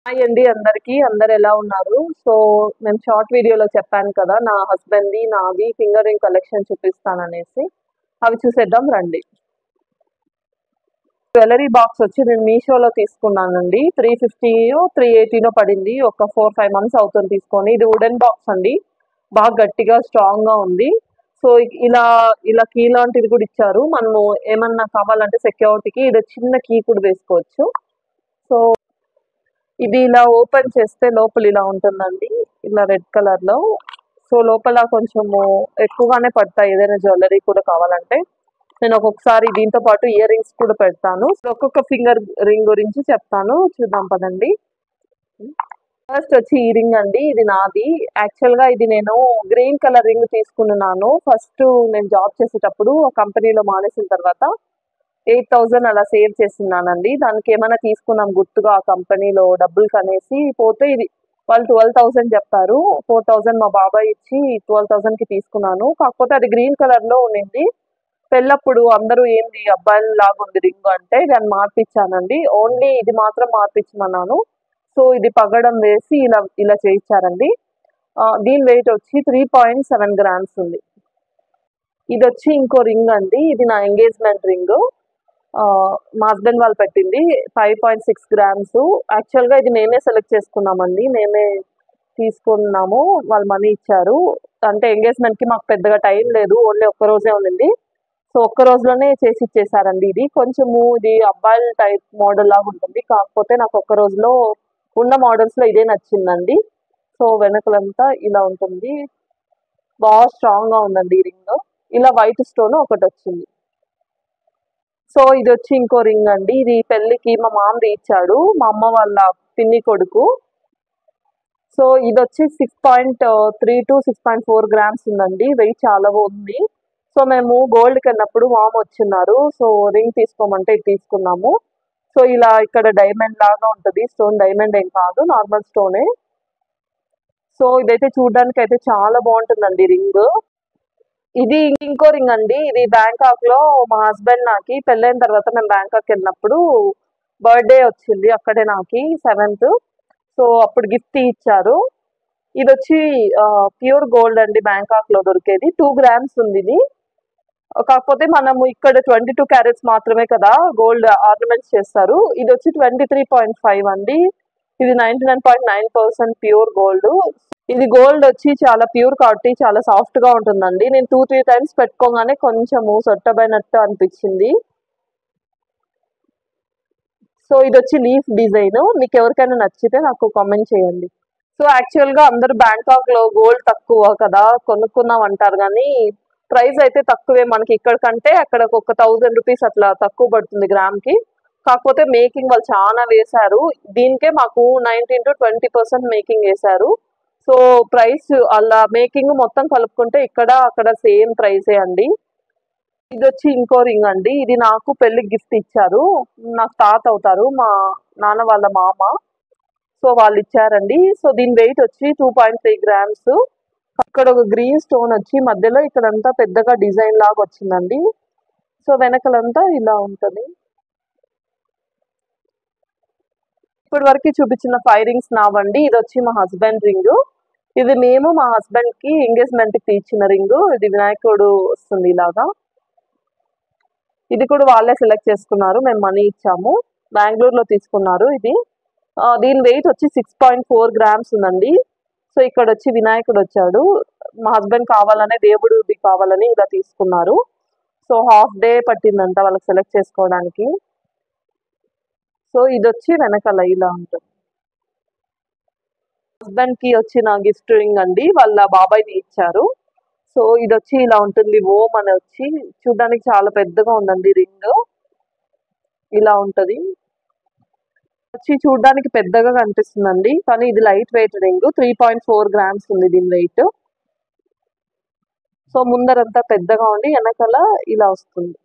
Hi అండి అందరికి. అందరు ఎలా ఉన్నారు? సో నేను షార్ట్ వీడియోలో చెప్పాను కదా నా హస్బెండ్‌ది, నాది ఫింగర్ రింగ్ కలెక్షన్ చూపిస్తాననేసి. అవి చూసేద్దాం రండి. జ్యువెలరీ బాక్స్ వచ్చి నేను మీషోలో తీసుకున్నానండి. 350 380 పడింది. ఒక 4-5 మంత్స్ అవుతుంది తీసుకొని. ఇది వుడెన్ బాక్స్ అండి. బాగా గట్టిగా స్ట్రాంగ్‌గా ఉంది. సో ఇలా ఇలా కీ లాంటిది కూడా ఇచ్చారు. మనము ఏమన్నా కావాలంటే సెక్యూరిటీకి ఇది చిన్న కీ కూడా వేసుకోవచ్చు. సో ఇది ఇలా ఓపెన్ చేస్తే లోపల ఇలా ఉంటుందండి. ఇలా రెడ్ కలర్‌లో. సో లోపల కొంచెము ఎక్కువగానే పడతాయి ఏదైనా జ్యువెలరీ కూడా కావాలంటే. నేను ఒక్కొక్కసారి దీంతో పాటు ఇయర్ రింగ్స్ కూడా పెడతాను. ఒక్కొక్క ఫింగర్ రింగ్ గురించి చెప్తాను. చూద్దాం పదండి. ఫస్ట్ వచ్చి ఈ రింగ్ అండి. ఇది నాది. యాక్చువల్‌గా ఇది నేను గ్రీన్ కలర్ రింగ్ తీసుకున్నాను. ఫస్ట్ నేను జాబ్ చేసేటప్పుడు కంపెనీలో మానేసిన తర్వాత 8,000 అలా సేవ్ చేస్తున్నానండి. దానికి ఏమైనా తీసుకున్నాం గుర్తుగా ఆ కంపెనీలో డబ్బులు కనేసి పోతే ఇది వాళ్ళు 12,000 చెప్పారు. 4,000 మా బాబాయ్ ఇచ్చి 12,000కి తీసుకున్నాను. కాకపోతే అది గ్రీన్ కలర్‌లో ఉండింది. పెళ్ళప్పుడు అందరూ ఏంది అబ్బాయిలలాగా ఉంది రింగ్ అంటే దాన్ని మార్పిచ్చానండి. ఓన్లీ ఇది మాత్రం మార్పిచ్చమన్నాను. సో ఇది పగడం వేసి ఇలా ఇలా చేయించారండి. దీని వెయిట్ వచ్చి 3.7 గ్రామ్స్ ఉంది. ఇదొచ్చి ఇంకో రింగ్ అండి. ఇది నా ఎంగేజ్‌మెంట్ రింగ్. మా హస్బెండ్ వాళ్ళు పెట్టింది 5.6 గ్రామ్స్. యాక్చువల్‌గా ఇది మేమే సెలెక్ట్ చేసుకున్నామండి. మేమే తీసుకున్నాము. వాళ్ళు మనీ ఇచ్చారు. అంటే ఎంగేజ్‌మెంట్‌కి మాకు పెద్దగా టైం లేదు. ఓన్లీ ఒక్క రోజే ఉండింది. సో ఒక్క రోజులోనే చేసి ఇచ్చేసారండి ఇది. కొంచెము ఇది అబ్బాయిల టైప్ మోడల్ లాగా ఉంటుంది. కాకపోతే నాకు ఒక్క రోజులో ఉన్న మోడల్స్‌లో ఇదే నచ్చిందండి. సో వెనకలంతా ఇలా ఉంటుంది. బాగా స్ట్రాంగ్‌గా ఉందండి ఈ రింగ్. ఇలా వైట్ స్టోన్ ఒకటొచ్చింది. సో ఇదొచ్చి ఇంకో రింగ్ అండి. ఇది పెళ్ళికి మా మామది ఇచ్చాడు. మా అమ్మ వాళ్ళ పిన్ని కొడుకు. సో ఇదొచ్చి 6.3-6.4 గ్రామ్స్ ఉందండి. వెయిట్ చాలా ఉంది. సో మేము గోల్డ్‌కెళ్ళినప్పుడు మామ వచ్చున్నారు. సో రింగ్ తీసుకోమంటే ఇది తీసుకున్నాము. సో ఇలా ఇక్కడ డైమండ్ లాగా ఉంటది. స్టోన్ డైమండ్ ఏం కాదు. నార్మల్ స్టోనే. సో ఇదైతే చూడ్డానికైతే చాలా బాగుంటుందండి రింగ్. ఇది ఇంకో రింగ్ అండి. ఇది బ్యాంకాక్‌లో మా హస్బెండ్ నాకి పెళ్ళైన తర్వాత మేము బ్యాంకాక్ వెళ్ళినప్పుడు బర్త్‌డే వచ్చింది. అక్కడే నాకి 7th. సో అప్పుడు గిఫ్ట్ ఇచ్చారు. ఇదొచ్చి ప్యూర్ గోల్డ్ అండి. బ్యాంకాక్‌లో దొరికేది. 2 గ్రామ్స్ ఉంది ఇది. కాకపోతే మనము ఇక్కడ 22 క్యారెట్స్ మాత్రమే కదా గోల్డ్ ఆర్నమెంట్స్ చేస్తారు. ఇదొచ్చి 23.5 అండి. ఇది 99.9% ప్యూర్ గోల్డ్. ఇది గోల్డ్ వచ్చి చాలా ప్యూర్ కాబట్టి చాలా సాఫ్ట్‌గా ఉంటుందండి. నేను 2-3 టైమ్స్ పెట్టుకోగానే కొంచెము సొట్టబడినట్టు అనిపించింది. సో ఇదొచ్చి లీఫ్ డిజైన్. మీకు ఎవరికైనా నచ్చితే నాకు కామెంట్ చేయండి. సో యాక్చువల్‌గా అందరూ బ్యాంకాక్‌లో గోల్డ్ తక్కువ కదా కొనుక్కున్నాం అంటారు గానీ ప్రైస్ అయితే తక్కువే. మనకి ఇక్కడ కంటే అక్కడ ఒక 1000 రూపీస్ అట్లా తక్కువ పడుతుంది గ్రామ్‌కి. కాకపోతే మేకింగ్ వాళ్ళు చాలా వేశారు. దీనికే మాకు 19-20% మేకింగ్ వేశారు. సో ప్రైస్ అలా మేకింగ్ మొత్తం కలుపుకుంటే ఇక్కడ అక్కడ సేమ్ ప్రైసే అండి. ఇదొచ్చి ఇంకో రింగ్ అండి. ఇది నాకు పెళ్ళికి గిఫ్ట్ ఇచ్చారు. నాకు తాత అవుతారు. మా నాన్న వాళ్ళ మామ. సో వాళ్ళు ఇచ్చారండి. సో దీని వెయిట్ వచ్చి 2.3 గ్రామ్స్. అక్కడ ఒక గ్రీన్ స్టోన్ వచ్చి మధ్యలో ఇక్కడంతా పెద్దగా డిజైన్ లాగా వచ్చిందండి. సో వెనకలంతా ఇలా ఉంటది. ఇప్పటి వరకు చూపించిన 5 రింగ్స్ నావండి. ఇది వచ్చి మా హస్బెండ్ రింగ్. ఇది మేము మా హస్బెండ్ కి ఎంగేజ్మెంట్ కి ఇచ్చిన రింగ్. ఇది వినాయకుడు వస్తుంది ఇలాగా. ఇది కూడా వాళ్ళే సెలెక్ట్ చేసుకున్నారు. మేము మనీ ఇచ్చాము. బెంగళూరులో తీసుకున్నారు ఇది. దీని వెయిట్ వచ్చి 6.4 గ్రామ్స్ ఉందండి. సో ఇక్కడ వచ్చి వినాయకుడు వచ్చాడు. మా హస్బెండ్ కావాలనే దేవుడిది కావాలని ఇలా తీసుకున్నారు. సో హాఫ్ డే పట్టిందంట వాళ్ళకి సెలెక్ట్ చేసుకోవడానికి. సో ఇదొచ్చి వెనకాల ఇలా ఉంటుంది. హస్బెండ్ కి వచ్చిన గిఫ్ట్ రింగ్ అండి. వాళ్ళ బాబాయ్ది ఇచ్చారు. సో ఇదొచ్చి ఇలా ఉంటుంది. ఓం అని వచ్చి చూడడానికి చాలా పెద్దగా ఉందండి రింగ్. ఇలా ఉంటది. వచ్చి చూడడానికి పెద్దగా కనిపిస్తుందండి. కానీ ఇది లైట్ వెయిట్ రింగ్. 3.4 గ్రామ్స్ ఉంది దీని వెయిట్. సో ముందరంతా పెద్దగా ఉండి వెనకాల ఇలా వస్తుంది.